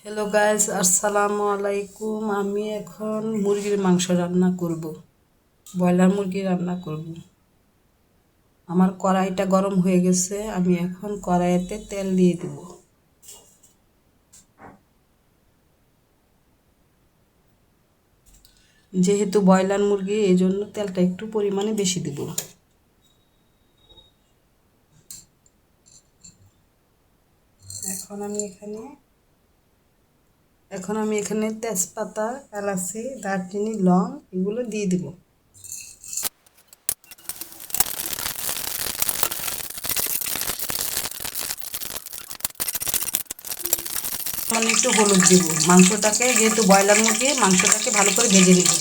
Hello guys, আসসালামু আলাইকুম। আমি এখন মুরগির মাংস রান্না করব, ব্রয়লার মুরগি রান্না করব। আমার কড়াইটা গরম হয়ে গেছে, আমি এখন কড়াইতে তেল দিয়ে দেব। যেহেতু ব্রয়লার মুরগি, এই জন্য তেলটা একটু পরিমাণে বেশি দেব। এখন আমি এখানে এখন আমি এখানে তেজপাতা, এলাচি, দারচিনি, লং এগুলো দিয়ে দেব। মানে একটু হলুদ দিব। মাংসটাকে, যেহেতু ব্রয়লার মুরগি, মাংসটাকে ভালো করে ভেজে নেব।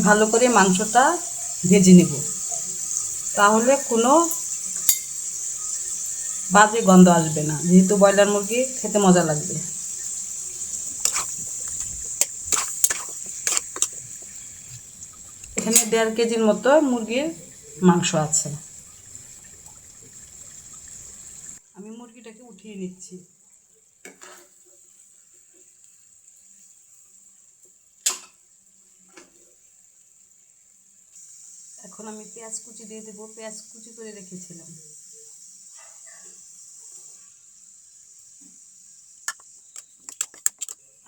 ভালো করে মাংসটা ভেজে নেব, তাহলে কোনো বাজে গন্ধ আসবে না, যেহেতু ব্রয়লার মুরগি খেতে মজা লাগবে। এখানে 1.5 কেজির মতো মুরগির মাংস আছে। আমি মুরগিটাকে উঠিয়ে নিচ্ছি। এখন আমি পেঁয়াজ কুচি দিয়ে দেবো। পেঁয়াজ কুচি করে রেখেছিলাম।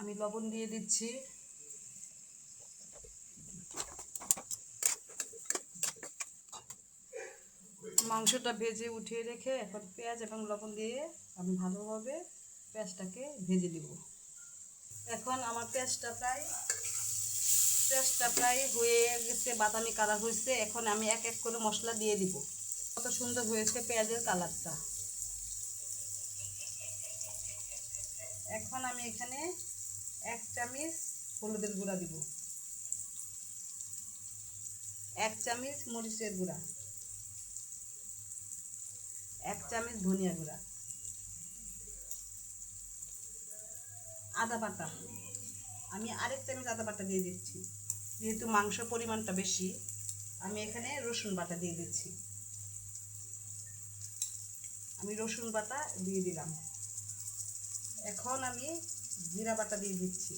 আমি লবণ দিয়ে দিচ্ছি। মাংসটা ভেজে উঠিয়ে রেখে এখন পেঁয়াজ এবং লবণ দিয়ে আমি ভালোভাবে পেঁয়াজটাকে ভেজে দিব। এখন আমার পেঁয়াজটা প্রায় হয়ে গেছে, বাদামি কালার হয়েছে। এখন আমি এক এক করে মশলা দিয়ে দিব। কত সুন্দর হয়েছে পেঁয়াজের কালারটা। এখন আমি এখানে 1 চামচ হলুদের গুঁড়া দিব, 1 চামচ মরিচের গুঁড়া, 1 চামচ ধনিয়া গুঁড়া, আদা বাটা। আমি আরেক চামচ আদা বাটা দিয়ে দিচ্ছি। যেহেতু মাংস পরিমাণটা বেশি, আমি এখানে রসুন বাটা দিয়ে দিচ্ছি। আমি রসুন বাটা দিয়ে দিলাম। এখন আমি জিরা বাটা দিয়ে দিচ্ছি।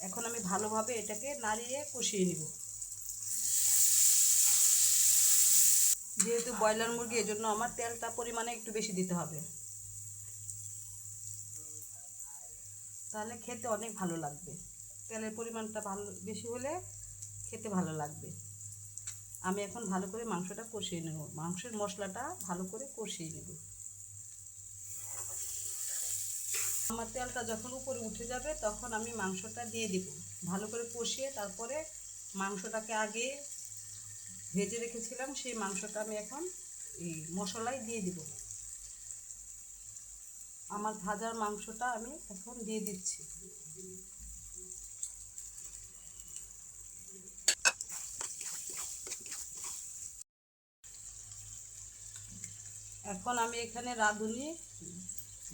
এখন আমি ভালোভাবে এটাকে নাড়িয়ে কষিয়ে নিব। যেহেতু ব্রয়লার মুরগি, এজন্য আমার তেলটা পরিমাণে একটু বেশি দিতে হবে, তাহলে খেতে অনেক ভালো লাগবে। তেলের পরিমাণটা বেশি হলে খেতে ভালো লাগবে। আমি এখন ভালো করে মাংসটা কষিয়ে নেব, মাংসের মশলাটা ভালো করে কষিয়ে নেব। আমার তেলটা যখন উপরে উঠে যাবে, তখন আমি মাংসটা দিয়ে দেব। ভালো করে কষিয়ে তারপরে মাংসটাকে আগে ভেজে রেখেছিলাম, সেই মাংসটা আমি এখন এই মশলায় দিয়ে দিব। আমার ভাজার মাংসটা আমি এখন দিয়ে দিচ্ছি। এখন আমি এখানে রাঁধুনি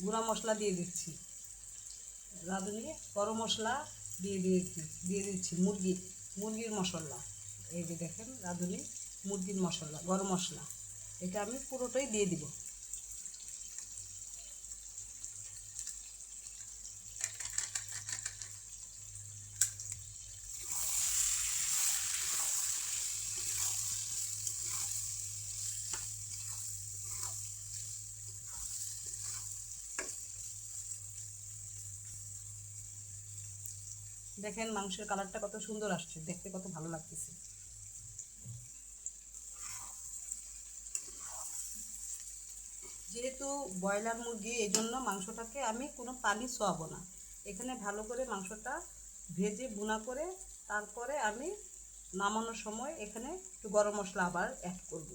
গুঁড়া মশলা দিয়ে দিচ্ছি। রাঁধুনি গরম মশলা দিয়ে দিচ্ছি। মুরগির মশলা, এই যে দেখেন, রাঁধুনি মুরগির মশলা, গরম মশলা, এটা আমি পুরোটাই দিয়ে দিব। দেখেন মাংসের কালারটা কত সুন্দর আসছে, দেখতে কত ভালো লাগতেছে। যেহেতু ব্রয়লার মুরগি, এই জন্য মাংসটাকে আমি কোনো পানি ছোঁয়াবো না। এখানে ভালো করে মাংসটা ভেজে ভুনা করে তারপরে আমি নামানোর সময় এখানে একটু গরম মশলা আবার অ্যাড করব।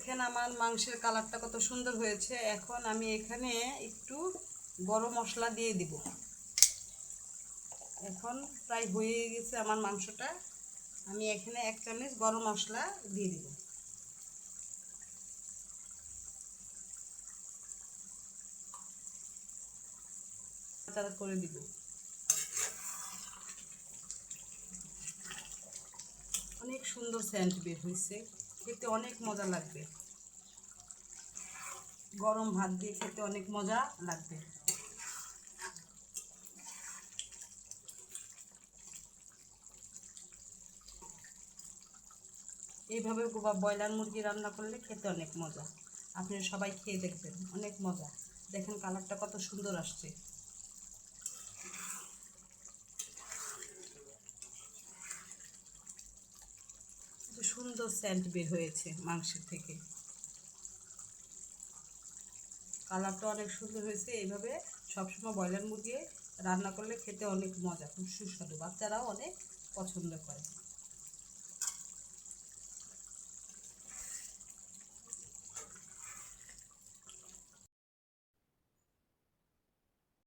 দেখেন আমার মাংসের কালারটা কত সুন্দর হয়েছে। এখন আমি এখানে একটু গরম মশলা দিয়ে দিব। এখন প্রায় হয়ে গেছে আমার মাংসটা। আমি এখানে 1 চামচ গরম মশলা দিয়ে দিব। নাড়াচাড়া করে দিব। অনেক সুন্দর সেন্ট বের হয়েছে, খেতে অনেক মজা লাগবে। গরম ভাত দিয়ে খেতে অনেক মজা লাগবে। এইভাবে ব্রয়লার মুরগি রান্না করলে খেতে অনেক মজা। আপনারা সবাই খেয়ে দেখবেন, অনেক মজা। দেখেন কালারটা কত সুন্দর আসছে। কত সুন্দর সেন্ট বের হয়েছে মাংসের থেকে। কালারটা অনেক সুন্দর হয়েছে। এইভাবে সবসময় ব্রয়লার মুরগি রান্না করলে খেতে অনেক মজা, খুব সুস্বাদু। বাচ্চারাও অনেক পছন্দ করে।